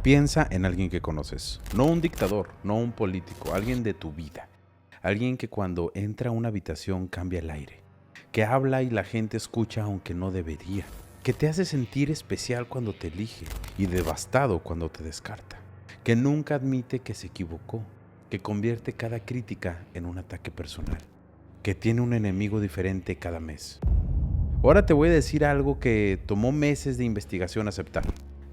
Piensa en alguien que conoces, no un dictador, no un político, alguien de tu vida. Alguien que cuando entra a una habitación cambia el aire, que habla y la gente escucha aunque no debería, que te hace sentir especial cuando te elige y devastado cuando te descarta, que nunca admite que se equivocó, que convierte cada crítica en un ataque personal, que tiene un enemigo diferente cada mes. Ahora te voy a decir algo que tomó meses de investigación aceptar.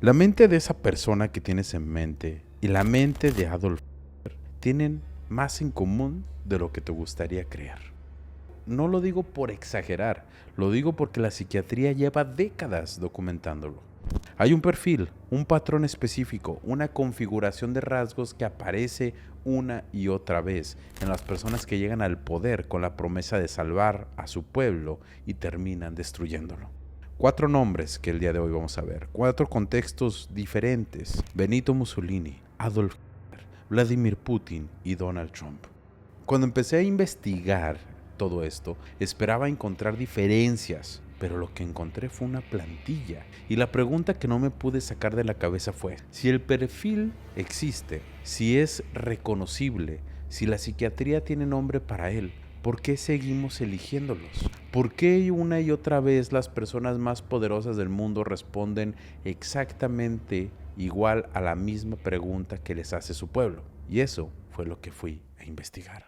La mente de esa persona que tienes en mente y la mente de Adolf Hitler tienen más en común de lo que te gustaría creer. No lo digo por exagerar, lo digo porque la psiquiatría lleva décadas documentándolo. Hay un perfil, un patrón específico, una configuración de rasgos que aparece una y otra vez en las personas que llegan al poder con la promesa de salvar a su pueblo y terminan destruyéndolo. 4 nombres que el día de hoy vamos a ver, 4 contextos diferentes: Benito Mussolini, Adolf Hitler, Vladimir Putin y Donald Trump. Cuando empecé a investigar todo esto, esperaba encontrar diferencias, pero lo que encontré fue una plantilla. Y la pregunta que no me pude sacar de la cabeza fue: si el perfil existe, si es reconocible, si la psiquiatría tiene nombre para él, ¿por qué seguimos eligiéndolos? ¿Por qué una y otra vez las personas más poderosas del mundo responden exactamente igual a la misma pregunta que les hace su pueblo? Y eso fue lo que fui a investigar.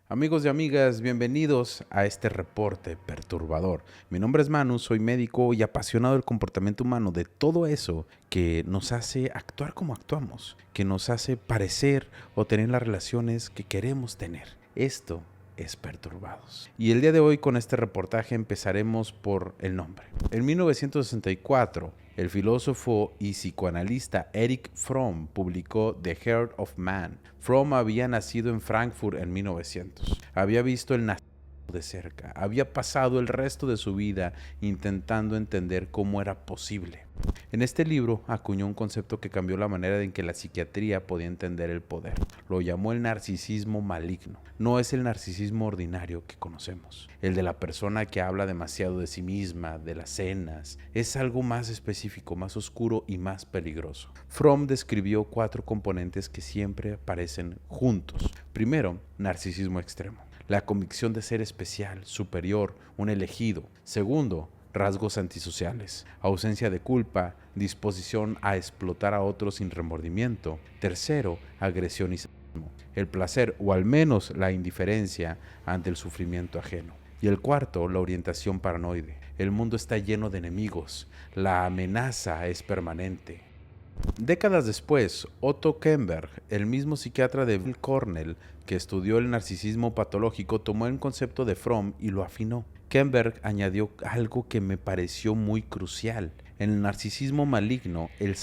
Amigos y amigas, bienvenidos a este reporte perturbador. Mi nombre es Manu, soy médico y apasionado del comportamiento humano, de todo eso que nos hace actuar como actuamos, que nos hace parecer o tener las relaciones que queremos tener. Esto es Perturbados. Y el día de hoy con este reportaje empezaremos por el nombre. En 1964, el filósofo y psicoanalista Erich Fromm publicó The Heart of Man. Fromm había nacido en Frankfurt en 1900. Había visto el nacimiento de cerca. Había pasado el resto de su vida intentando entender cómo era posible. En este libro acuñó un concepto que cambió la manera en que la psiquiatría podía entender el poder. Lo llamó el narcisismo maligno. No es el narcisismo ordinario que conocemos, el de la persona que habla demasiado de sí misma, de las cenas. Es algo más específico, más oscuro y más peligroso. Fromm describió 4 componentes que siempre aparecen juntos. Primero, narcisismo extremo. La convicción de ser especial, superior, un elegido. Segundo, rasgos antisociales, ausencia de culpa, disposición a explotar a otros sin remordimiento. Tercero, agresión y sadismo, el placer o al menos la indiferencia ante el sufrimiento ajeno. Y el cuarto, la orientación paranoide. El mundo está lleno de enemigos, la amenaza es permanente. Décadas después, Otto Kemberg, el mismo psiquiatra de Weill Cornell que estudió el narcisismo patológico, tomó el concepto de Fromm y lo afinó. Kemberg añadió algo que me pareció muy crucial. En el narcisismo maligno, el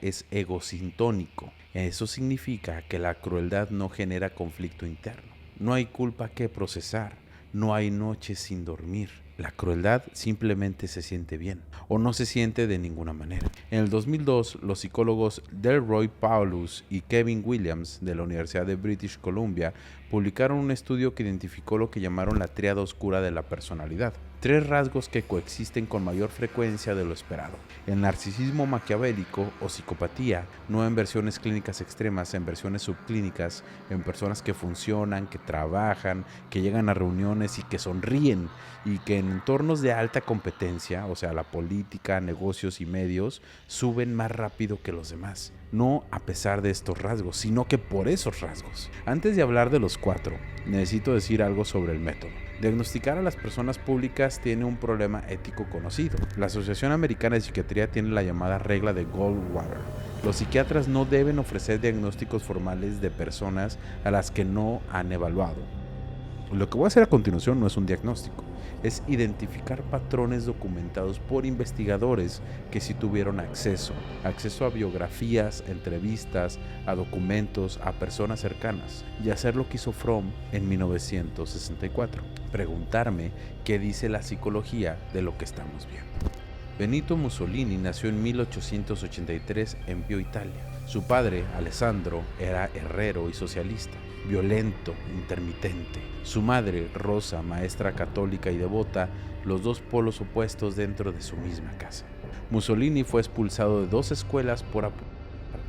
es egosintónico. Eso significa que la crueldad no genera conflicto interno. No hay culpa que procesar. No hay noches sin dormir. La crueldad simplemente se siente bien o no se siente de ninguna manera. En el 2002, los psicólogos Delroy Paulus y Kevin Williams de la Universidad de British Columbia publicaron un estudio que identificó lo que llamaron la tríada oscura de la personalidad. 3 rasgos que coexisten con mayor frecuencia de lo esperado: el narcisismo maquiavélico o psicopatía, no en versiones clínicas extremas, en versiones subclínicas, en personas que funcionan, que trabajan, que llegan a reuniones y que sonríen, y que en entornos de alta competencia, o sea, la política, negocios y medios, suben más rápido que los demás. No a pesar de estos rasgos, sino que por esos rasgos. Antes de hablar de los 4, necesito decir algo sobre el método. Diagnosticar a las personas públicas tiene un problema ético conocido. La Asociación Americana de Psiquiatría tiene la llamada regla de Goldwater. Los psiquiatras no deben ofrecer diagnósticos formales de personas a las que no han evaluado. Lo que voy a hacer a continuación no es un diagnóstico, es identificar patrones documentados por investigadores que sí tuvieron acceso a biografías, entrevistas, a documentos, a personas cercanas, y hacer lo que hizo Fromm en 1964, preguntarme qué dice la psicología de lo que estamos viendo. Benito Mussolini nació en 1883 en Pio, Italia. Su padre, Alessandro, era herrero y socialista, violento, intermitente. Su madre, Rosa, maestra católica y devota, los dos polos opuestos dentro de su misma casa. Mussolini fue expulsado de 2 escuelas por apoyar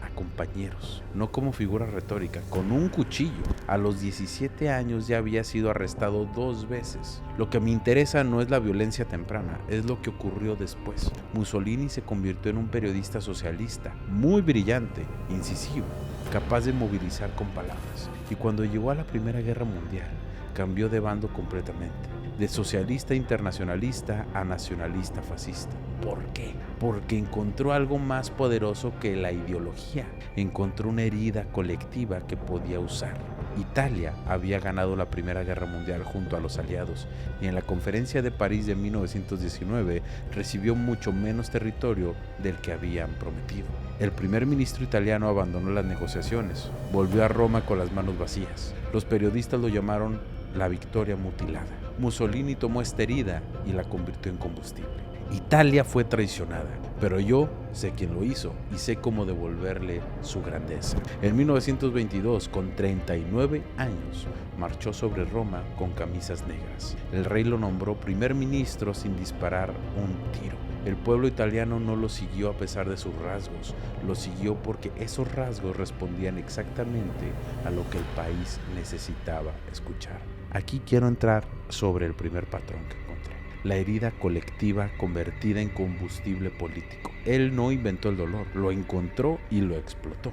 a compañeros, no como figura retórica, con un cuchillo. A los 17 años ya había sido arrestado 2 veces. Lo que me interesa no es la violencia temprana, es lo que ocurrió después. Mussolini se convirtió en un periodista socialista, muy brillante, incisivo, capaz de movilizar con palabras. Y cuando llegó a la Primera Guerra Mundial, cambió de bando completamente, de socialista internacionalista a nacionalista fascista. ¿Por qué? Porque encontró algo más poderoso que la ideología. Encontró una herida colectiva que podía usar. Italia había ganado la Primera Guerra Mundial junto a los aliados y en la Conferencia de París de 1919 recibió mucho menos territorio del que habían prometido. El primer ministro italiano abandonó las negociaciones, volvió a Roma con las manos vacías. Los periodistas lo llamaron la victoria mutilada. Mussolini tomó esta herida y la convirtió en combustible. Italia fue traicionada, pero yo sé quién lo hizo y sé cómo devolverle su grandeza. En 1922, con 39 años, marchó sobre Roma con camisas negras. El rey lo nombró primer ministro sin disparar un tiro. El pueblo italiano no lo siguió a pesar de sus rasgos, lo siguió porque esos rasgos respondían exactamente a lo que el país necesitaba escuchar. Aquí quiero entrar sobre el primer patrón que encontré. La herida colectiva convertida en combustible político. Él no inventó el dolor, lo encontró y lo explotó.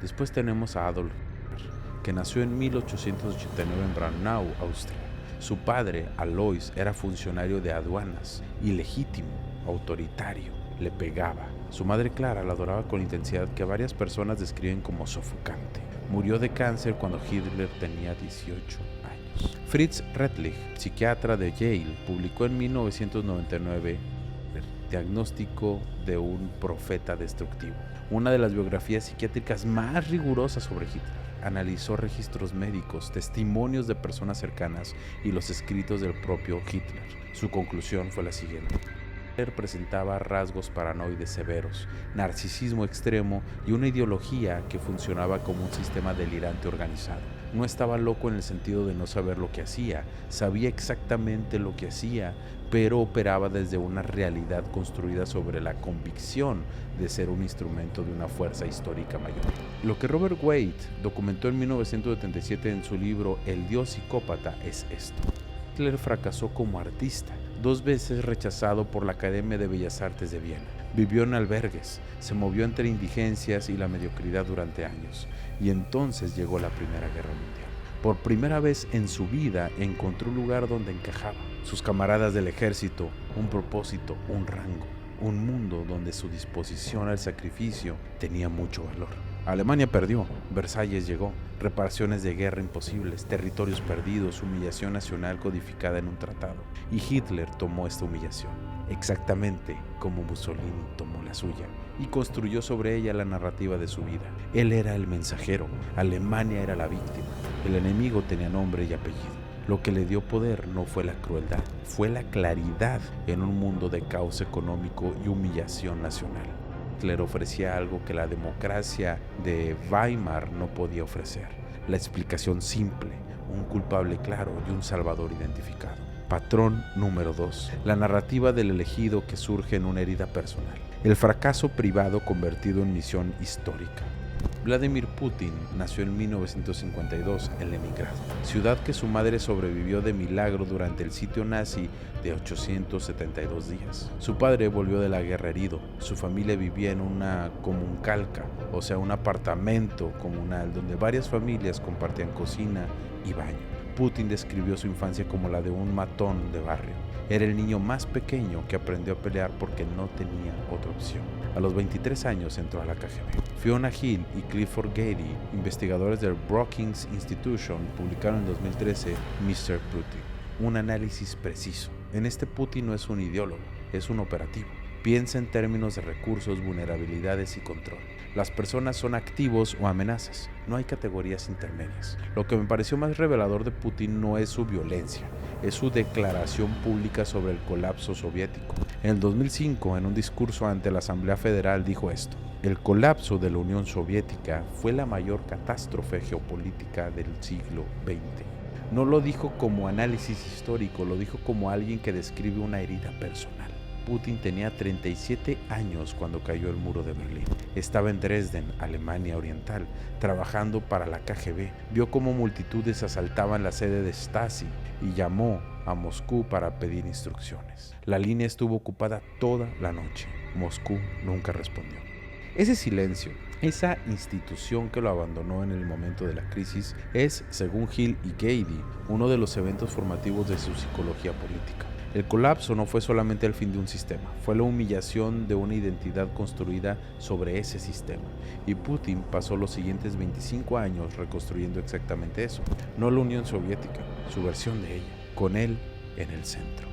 Después tenemos a Adolf Hitler, que nació en 1889 en Braunau, Austria. Su padre, Alois, era funcionario de aduanas, ilegítimo, autoritario, le pegaba. Su madre Clara la adoraba con intensidad que varias personas describen como sofocante. Murió de cáncer cuando Hitler tenía 18 años. Fritz Redlich, psiquiatra de Yale, publicó en 1999 el diagnóstico de un profeta destructivo, una de las biografías psiquiátricas más rigurosas sobre Hitler. Analizó registros médicos, testimonios de personas cercanas y los escritos del propio Hitler. Su conclusión fue la siguiente. Hitler presentaba rasgos paranoides severos, narcisismo extremo y una ideología que funcionaba como un sistema delirante organizado. No estaba loco en el sentido de no saber lo que hacía, sabía exactamente lo que hacía, pero operaba desde una realidad construida sobre la convicción de ser un instrumento de una fuerza histórica mayor. Lo que Robert Waite documentó en 1977 en su libro El Dios psicópata es esto. Hitler fracasó como artista, 2 veces rechazado por la Academia de Bellas Artes de Viena. Vivió en albergues, se movió entre indigencias y la mediocridad durante años, y entonces llegó la Primera Guerra Mundial. Por primera vez en su vida encontró un lugar donde encajaba. Sus camaradas del ejército, un propósito, un rango, un mundo donde su disposición al sacrificio tenía mucho valor. Alemania perdió, Versalles llegó, reparaciones de guerra imposibles, territorios perdidos, humillación nacional codificada en un tratado. Y Hitler tomó esta humillación, exactamente como Mussolini tomó la suya, y construyó sobre ella la narrativa de su vida. Él era el mensajero, Alemania era la víctima, el enemigo tenía nombre y apellido. Lo que le dio poder no fue la crueldad, fue la claridad en un mundo de caos económico y humillación nacional. Hitler ofrecía algo que la democracia de Weimar no podía ofrecer: la explicación simple, un culpable claro y un salvador identificado. Patrón número 2. La narrativa del elegido que surge en una herida personal. El fracaso privado convertido en misión histórica. Vladimir Putin nació en 1952 en Leningrado, ciudad que su madre sobrevivió de milagro durante el sitio nazi de 872 días. Su padre volvió de la guerra herido. Su familia vivía en una comuncalca, o sea, un apartamento comunal donde varias familias compartían cocina y baño. Putin describió su infancia como la de un matón de barrio. Era el niño más pequeño que aprendió a pelear porque no tenía otra opción. A los 23 años entró a la KGB. Fiona Hill y Clifford Gettys, investigadores del Brookings Institution, publicaron en 2013 Mr. Putin, un análisis preciso. En este Putin no es un ideólogo, es un operativo. Piensa en términos de recursos, vulnerabilidades y control. Las personas son activos o amenazas, no hay categorías intermedias. Lo que me pareció más revelador de Putin no es su violencia, es su declaración pública sobre el colapso soviético. En el 2005, en un discurso ante la Asamblea Federal, dijo esto: El colapso de la Unión Soviética fue la mayor catástrofe geopolítica del siglo XX. No lo dijo como análisis histórico, lo dijo como alguien que describe una herida personal. Putin tenía 37 años cuando cayó el muro de Berlín. Estaba en Dresden, Alemania Oriental, trabajando para la KGB. Vio cómo multitudes asaltaban la sede de Stasi y llamó a Moscú para pedir instrucciones. La línea estuvo ocupada toda la noche. Moscú nunca respondió. Ese silencio, esa institución que lo abandonó en el momento de la crisis, es, según Hill y Gady, uno de los eventos formativos de su psicología política. El colapso no fue solamente el fin de un sistema, fue la humillación de una identidad construida sobre ese sistema. Y Putin pasó los siguientes 25 años reconstruyendo exactamente eso, no la Unión Soviética, su versión de ella, con él en el centro.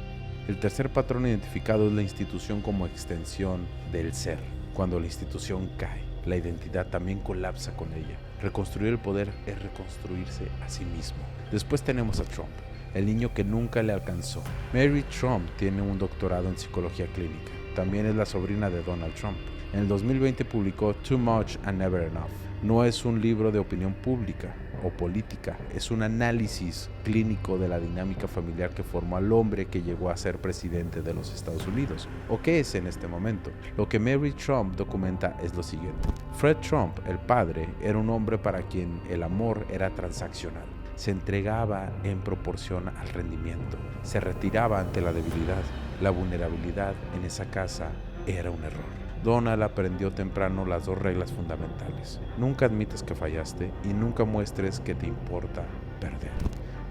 El tercer patrón identificado es la institución como extensión del ser. Cuando la institución cae, la identidad también colapsa con ella. Reconstruir el poder es reconstruirse a sí mismo. Después tenemos a Trump, el niño que nunca le alcanzó. Mary Trump tiene un doctorado en psicología clínica. También es la sobrina de Donald Trump. En el 2020 publicó Too Much and Never Enough. No es un libro de opinión pública o política, es un análisis clínico de la dinámica familiar que formó al hombre que llegó a ser presidente de los Estados Unidos, o que es en este momento. Lo que Mary Trump documenta es lo siguiente. Fred Trump, el padre, era un hombre para quien el amor era transaccional. Se entregaba en proporción al rendimiento, se retiraba ante la debilidad. La vulnerabilidad en esa casa era un error. Donald aprendió temprano las dos reglas fundamentales. Nunca admites que fallaste y nunca muestres que te importa perder.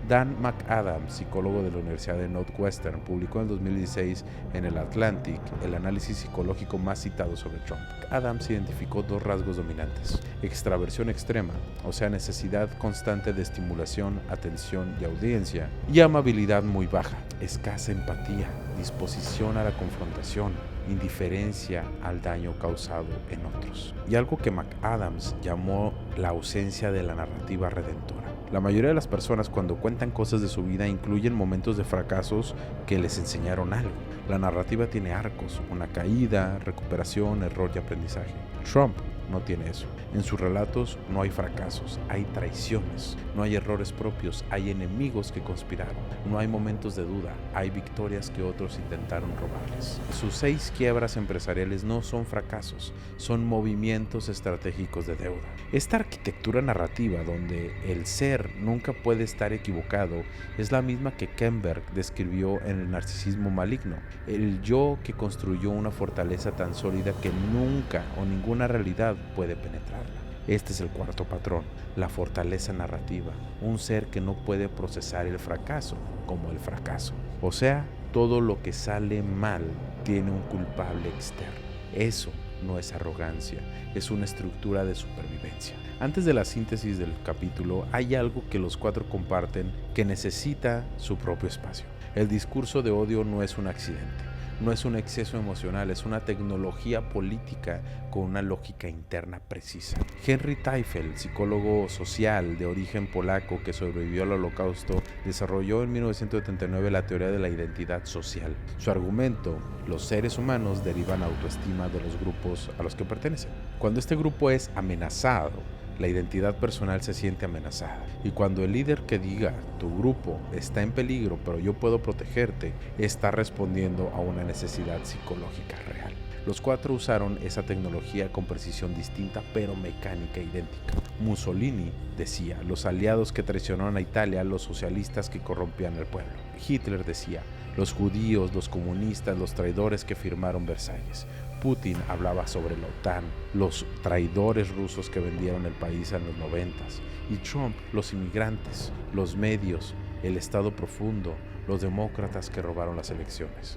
Dan McAdams, psicólogo de la Universidad de Northwestern, publicó en 2016 en el Atlantic el análisis psicológico más citado sobre Trump. Adams identificó dos rasgos dominantes: extraversión extrema, o sea, necesidad constante de estimulación, atención y audiencia, y amabilidad muy baja, escasa empatía, disposición a la confrontación, indiferencia al daño causado en otros. Y algo que McAdams llamó la ausencia de la narrativa redentora. La mayoría de las personas, cuando cuentan cosas de su vida, incluyen momentos de fracasos que les enseñaron algo. La narrativa tiene arcos, una caída, recuperación, error y aprendizaje. Trump no tiene eso. En sus relatos no hay fracasos, hay traiciones, no hay errores propios, hay enemigos que conspiraron, no hay momentos de duda, hay victorias que otros intentaron robarles. Sus 6 quiebras empresariales no son fracasos, son movimientos estratégicos de deuda. Esta arquitectura narrativa donde el ser nunca puede estar equivocado es la misma que Kemberg describió en El narcisismo maligno, el yo que construyó una fortaleza tan sólida que nunca o ninguna realidad puede penetrarla. Este es el cuarto patrón, la fortaleza narrativa, un ser que no puede procesar el fracaso como el fracaso. O sea, todo lo que sale mal tiene un culpable externo. Eso no es arrogancia, es una estructura de supervivencia. Antes de la síntesis del capítulo, hay algo que los 4 comparten que necesita su propio espacio. El discurso de odio no es un accidente. No es un exceso emocional, es una tecnología política con una lógica interna precisa. Henry Teifel, psicólogo social de origen polaco que sobrevivió al Holocausto, desarrolló en 1979 la teoría de la identidad social. Su argumento: los seres humanos derivan autoestima de los grupos a los que pertenecen. Cuando este grupo es amenazado, la identidad personal se siente amenazada. Y cuando el líder que diga, tu grupo está en peligro, pero yo puedo protegerte, está respondiendo a una necesidad psicológica real. Los 4 usaron esa tecnología con precisión distinta, pero mecánica idéntica. Mussolini decía, los aliados que traicionaron a Italia, los socialistas que corrompían al pueblo. Hitler decía, los judíos, los comunistas, los traidores que firmaron Versalles. Putin hablaba sobre la OTAN, los traidores rusos que vendieron el país en los 90s, y Trump, los inmigrantes, los medios, el Estado profundo, los demócratas que robaron las elecciones.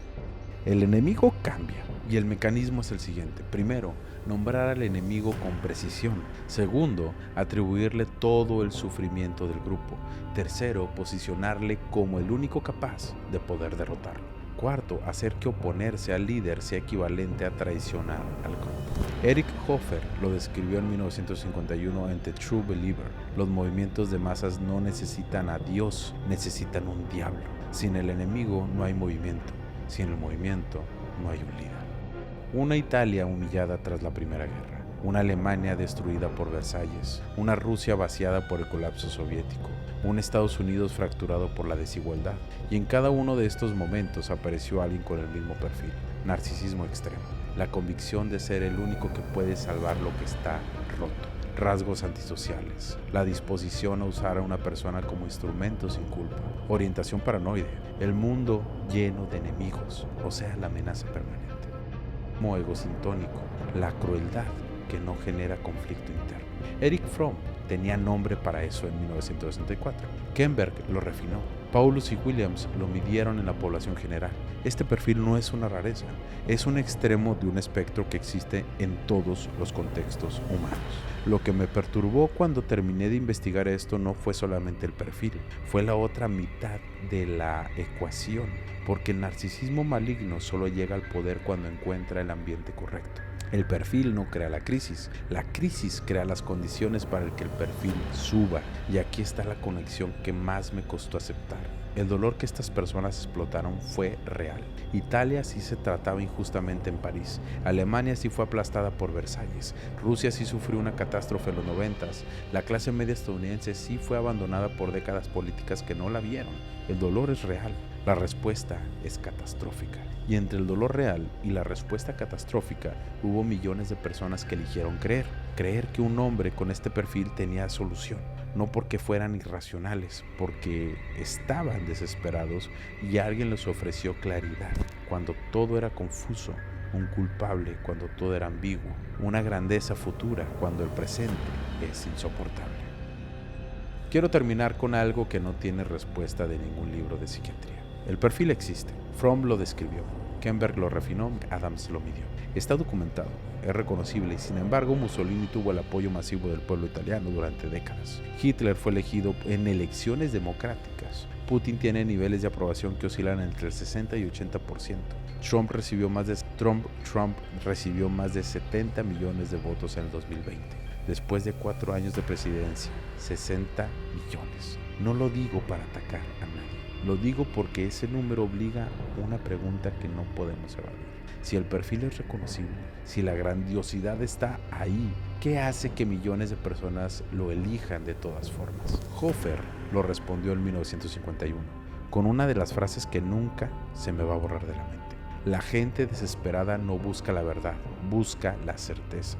El enemigo cambia y el mecanismo es el siguiente. Primero, nombrar al enemigo con precisión. Segundo, atribuirle todo el sufrimiento del grupo. Tercero, posicionarle como el único capaz de poder derrotarlo. Cuarto, hacer que oponerse al líder sea equivalente a traicionar al grupo. Eric Hoffer lo describió en 1951 en The True Believer. Los movimientos de masas no necesitan a Dios, necesitan un diablo. Sin el enemigo no hay movimiento. Sin el movimiento no hay un líder. Una Italia humillada tras la Primera Guerra. una Alemania destruida por Versalles, una Rusia vaciada por el colapso soviético, un Estados Unidos fracturado por la desigualdad, y en cada uno de estos momentos apareció alguien con el mismo perfil: narcisismo extremo, la convicción de ser el único que puede salvar lo que está roto, rasgos antisociales, la disposición a usar a una persona como instrumento sin culpa, orientación paranoide, el mundo lleno de enemigos, o sea, la amenaza permanente, como egosintónico, la crueldad que no genera conflicto interno. Erich Fromm tenía nombre para eso en 1964. Kemberg lo refinó. Paulus y Williams lo midieron en la población general. Este perfil no es una rareza, es un extremo de un espectro que existe en todos los contextos humanos. Lo que me perturbó cuando terminé de investigar esto no fue solamente el perfil, fue la otra mitad de la ecuación, porque el narcisismo maligno solo llega al poder cuando encuentra el ambiente correcto. El perfil no crea la crisis crea las condiciones para que el perfil suba, y aquí está la conexión que más me costó aceptar. El dolor que estas personas explotaron fue real. Italia sí se trataba injustamente en París, Alemania sí fue aplastada por Versalles, Rusia sí sufrió una catástrofe en los 90s, la clase media estadounidense sí fue abandonada por décadas políticas que no la vieron. El dolor es real, la respuesta es catastrófica. Y entre el dolor real y la respuesta catastrófica hubo millones de personas que eligieron creer que un hombre con este perfil tenía solución, no porque fueran irracionales, porque estaban desesperados y alguien les ofreció claridad cuando todo era confuso, un culpable cuando todo era ambiguo, una grandeza futura cuando el presente es insoportable. Quiero terminar con algo que no tiene respuesta de ningún libro de psiquiatría. El perfil existe, Fromm lo describió, Kemberg lo refinó, Adams lo midió. Está documentado, es reconocible y sin embargo Mussolini tuvo el apoyo masivo del pueblo italiano durante décadas. Hitler fue elegido en elecciones democráticas. Putin tiene niveles de aprobación que oscilan entre el 60 y 80%. Trump recibió más de 70 millones de votos en el 2020. Después de 4 años de presidencia, 60 millones. No lo digo para atacar a nadie, lo digo porque ese número obliga una pregunta que no podemos evadir. Si el perfil es reconocible, si la grandiosidad está ahí, ¿qué hace que millones de personas lo elijan de todas formas? Hofer lo respondió en 1951, con una de las frases que nunca se me va a borrar de la mente. La gente desesperada no busca la verdad, busca la certeza.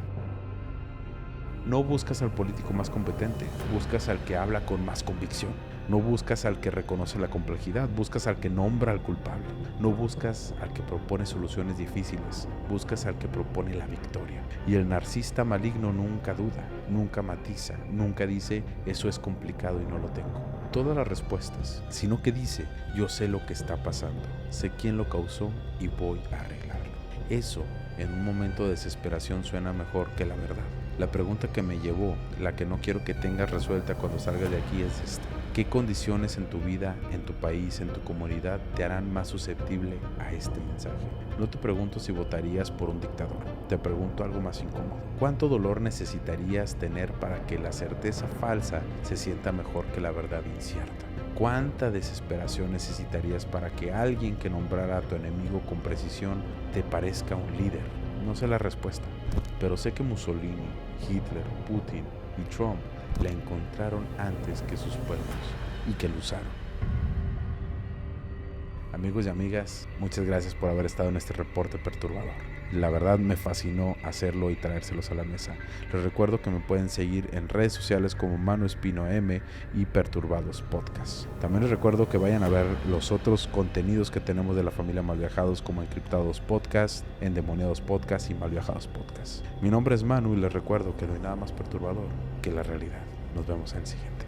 No buscas al político más competente, buscas al que habla con más convicción. No buscas al que reconoce la complejidad, buscas al que nombra al culpable. No buscas al que propone soluciones difíciles, buscas al que propone la victoria. Y el narcisista maligno nunca duda, nunca matiza, nunca dice eso es complicado y no lo tengo. Todas las respuestas, sino que dice yo sé lo que está pasando, sé quién lo causó y voy a arreglarlo. Eso en un momento de desesperación suena mejor que la verdad. La pregunta que me llevó, la que no quiero que tengas resuelta cuando salgas de aquí es esta. ¿Qué condiciones en tu vida, en tu país, en tu comunidad te harán más susceptible a este mensaje? No te pregunto si votarías por un dictador, te pregunto algo más incómodo. ¿Cuánto dolor necesitarías tener para que la certeza falsa se sienta mejor que la verdad incierta? ¿Cuánta desesperación necesitarías para que alguien que nombrara a tu enemigo con precisión te parezca un líder? No sé la respuesta, pero sé que Mussolini, Hitler, Putin y Trump la encontraron antes que sus pueblos y que lo usaron. Amigos y amigas, muchas gracias por haber estado en este reporte perturbador. La verdad me fascinó hacerlo y traérselos a la mesa. Les recuerdo que me pueden seguir en redes sociales como Manu Espino M y Perturbados Podcast. También les recuerdo que vayan a ver los otros contenidos que tenemos de la familia Malviajados como Encriptados Podcast, Endemoniados Podcast y Malviajados Podcast. Mi nombre es Manu y les recuerdo que no hay nada más perturbador que la realidad. Nos vemos en el siguiente.